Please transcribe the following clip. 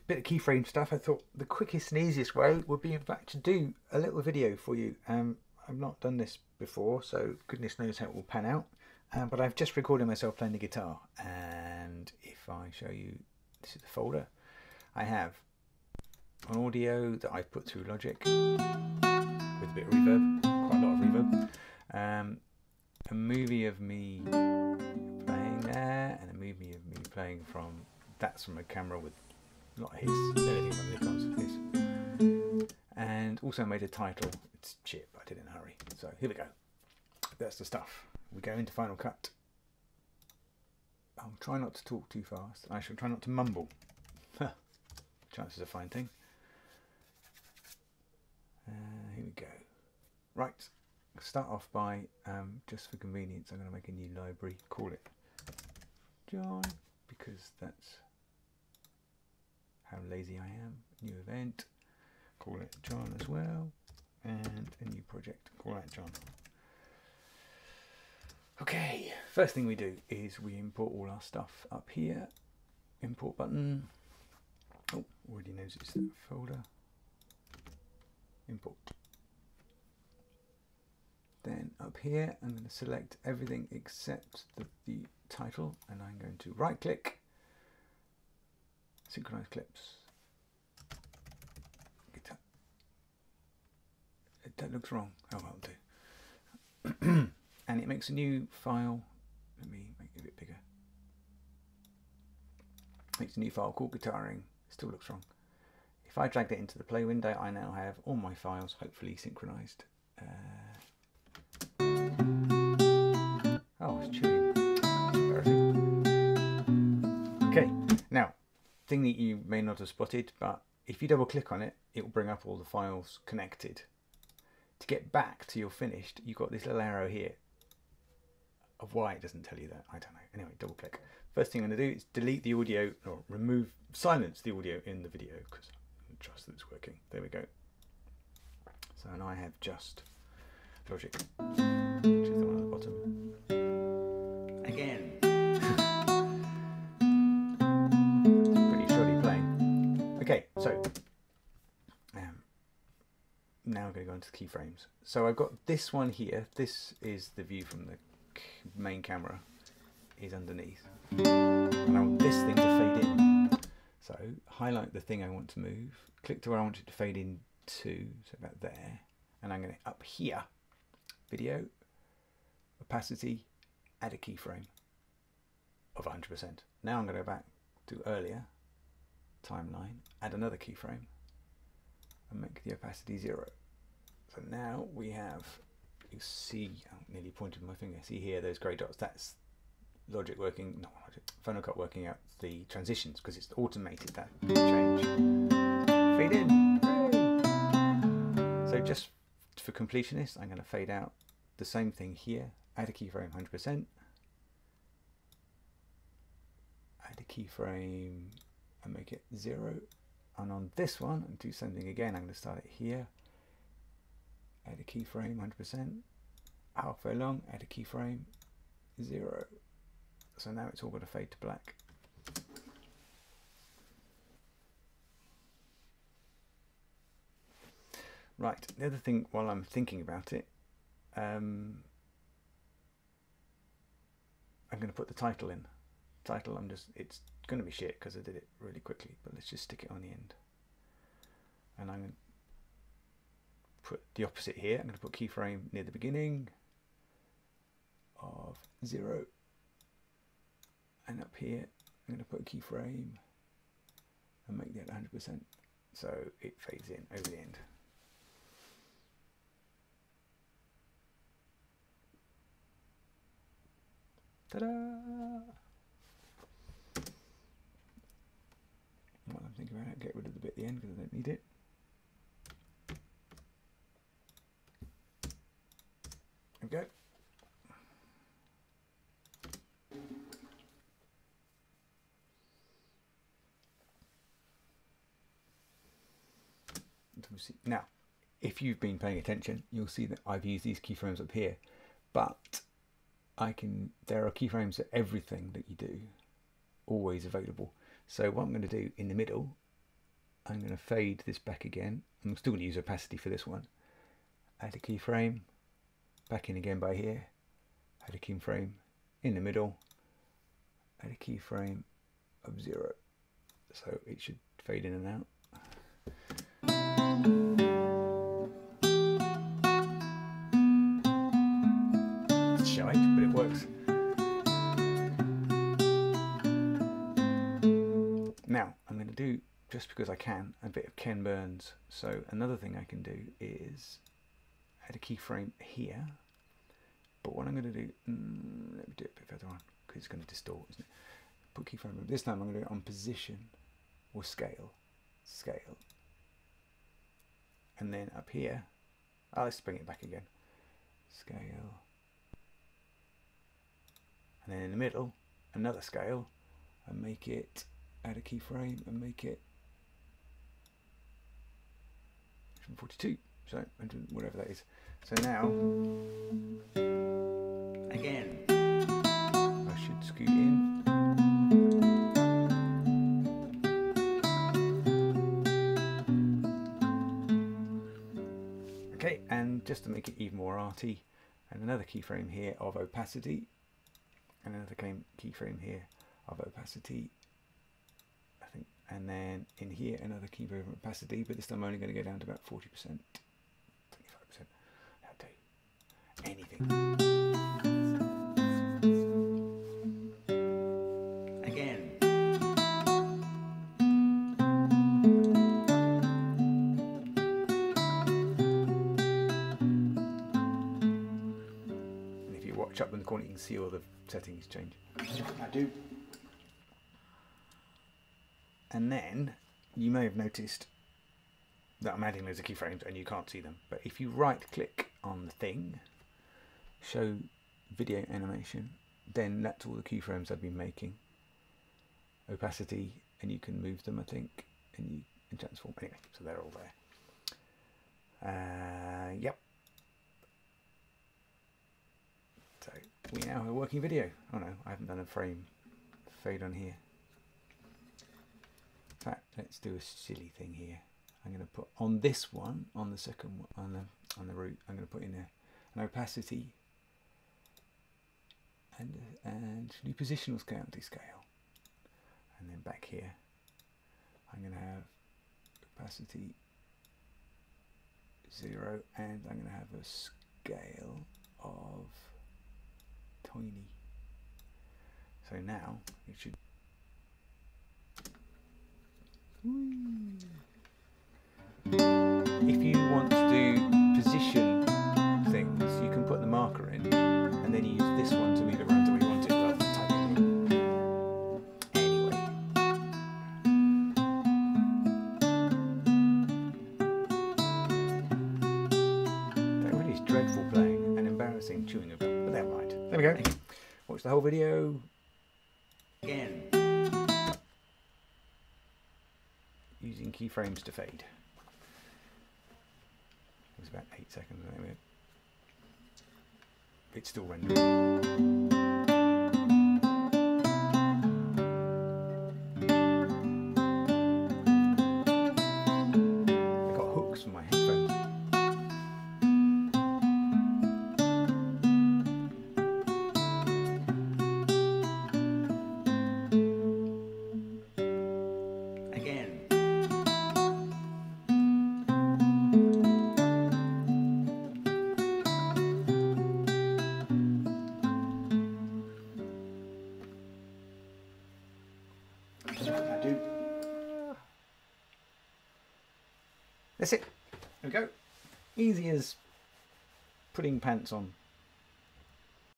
bit of keyframe stuff. I thought the quickest and easiest way would be in fact to do a little video for you. I've not done this before, so goodness knows how it will pan out. But I've just recorded myself playing the guitar, and if I show you, this is the folder. I have an audio that I've put through Logic with a bit of reverb, quite a lot of reverb. A movie of me playing there, and a movie of me playing from, that's from a camera with not his, anything from Nikon's, his. And also made a title. It's cheap, I did it in a hurry. So here we go. That's the stuff. We go into Final Cut. I'll try not to talk too fast. I shall try not to mumble. Chance is a fine thing. Here we go. Right. Start off by, just for convenience, I'm going to make a new library. Call it John, because that's how lazy I am. New event. Call it John as well. And a new project. Call that John. Okay, first thing we do is we import all our stuff up here. Import button. Oh, already knows it's the folder. Import. Then up here, I'm going to select everything except the title, and I'm going to right click, synchronize clips. Guitar. That looks wrong. Oh, that'll do. And it makes a new file. Let me make it a bit bigger. Makes a new file called guitaring. Still looks wrong. If I dragged it into the play window, I now have all my files hopefully synchronized. Oh, it's chewing. Okay, now, thing that you may not have spotted, but if you double click on it, it will bring up all the files connected. To get back to your finished, you've got this little arrow here. Of why it doesn't tell you that, I don't know. Anyway, double click. First thing I'm going to do is delete the audio, or silence the audio in the video, because I trust that it's working. There we go. So now I have just Logic, which is the one at the bottom. Again. Pretty shoddy playing. Okay, so now I'm going to go into the keyframes. So I've got this one here. This is the view from the main camera, is underneath. And I want this thing to fade in. So highlight the thing I want to move, click to where I want it to fade in to, so about there. And I'm going to, up here, video, opacity, add a keyframe of 100%. Now I'm going to go back to earlier, timeline, add another keyframe, and make the opacity 0. So now we have, you see, I nearly pointed my finger, see here those grey dots, that's Logic working, not Logic, Final Cut working out the transitions, because it's automated that change. Fade in, hooray! So just for completionists, I'm going to fade out the same thing here, add a keyframe 100%, add a keyframe and make it 0, and on this one, and do something again, I'm going to start it here, add a keyframe 100%, halfway along, add a keyframe 0. So now it's all got to fade to black. Right, the other thing while I'm thinking about it, I'm going to put the title in. Title, it's going to be shit because I did it really quickly, but let's just stick it on the end. And I'm going to put the opposite here. I'm going to put keyframe near the beginning of 0. And up here, I'm going to put a keyframe and make that 100%. So it fades in over the end. Ta-da! While I'm thinking about it, get rid of the bit at the end because I don't need it. There we go. Now, if you've been paying attention, you'll see that I've used these keyframes up here, but there are keyframes for everything that you do, always available. So what I'm going to do in the middle I'm going to fade this back again. I'm still going to use opacity for this one. Add a keyframe, back in again by here. Add a keyframe in the middle. Add a keyframe of 0. So it should fade in and out. It's shite, but it works. Now I'm going to do, just because I can, a bit of Ken Burns. So another thing I can do is add a keyframe here. But what I'm going to do, let me do it a bit further on because it's going to distort, isn't it? Put keyframe. This time I'm going to do it on position or scale, and then up here, let's bring it back again. Scale, and then in the middle, another scale, and make it. Add a keyframe and make it 42. So whatever that is. So now, again, I should scoot in. Okay, and just to make it even more arty, and another keyframe here of opacity, and another keyframe here of opacity, I think, and then in here another keyframe of opacity, but this time I'm only going to go down to about 40%, 25%. That'll do. Anything. Again. And if you watch up in the corner, you can see all the settings change. I do. And then you may have noticed that I'm adding loads of keyframes and you can't see them. But if you right click on the thing, show video animation, then that's all the keyframes I've been making. Opacity, and you can move them, I think, and you can transform. Anyway, so they're all there. Yep. So we now have a working video. Oh no, I haven't done a frame fade on here. In fact, let's do a silly thing here. I'm going to put on this one, on the second one, on the root, I'm going to put in an opacity and do positional scale, descale, and then back here I'm going to have opacity 0, and I'm going to have a scale of tiny. So now it should. If you want to do position things, you can put the marker in, and then you use this one to move it around to where you want it, rather than typing it in. Anyway. That really is dreadful playing and embarrassing chewing of gum, but never mind. There we go. Watch the whole video again. Using keyframes to fade. It was about 8 seconds. Anyway. It's still rendering. I got hooks for my headphones. Again. I do. That's it. There we go. Easy as putting pants on.